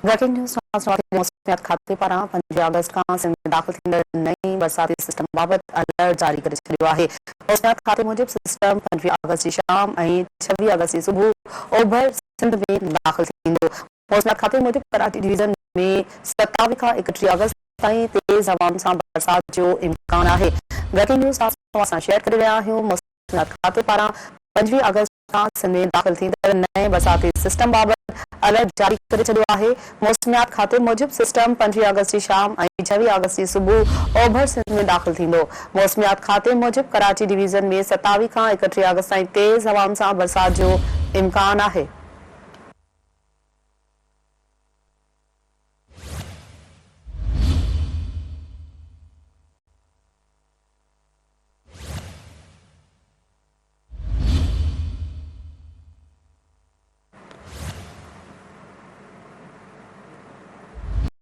Breaking news मौसमियात खाते पारां 5 अगस्त खां सिंध में दाख़िल थींदड़ नई बरसाती सिस्टम बाबति अलर्ट जारी करे छॾियो आहे। मौसमियात खाते मूजिब सिस्टम 25 अगस्त जी शाम ऐं 26 अगस्त जी सुबुह ओभर सिंध में दाख़िल थींदो। मौसमियात खाते मूजिब कराची डिवीज़न में 27 खां 31 अगस्त ताईं तेज़ हवाउनि सां बरसात जो इम्कान आहे। ब्रेकिंग न्यूज़ सां शेयर करे रहिया आहियूं। मौसमियात खाते पारां 25 अगस्त खां सिंध में दाख़िल थींदड़ नए बरसाती सिस्टम बाबति अलर्ट जारी करे छॾियो आहे। मौसमियात खाते मूजिब सिस्टम 25 अगस्त जी शाम ऐं 26 अगस्त जी सुबुह ओभर सिंध में दाख़िल थींदो। मौसमियात खाते मूजिब कराची डिवीज़न में 27 खां 31 अगस्त ताईं तेज़ हवाउनि सां बरसात जो इम्कान आहे।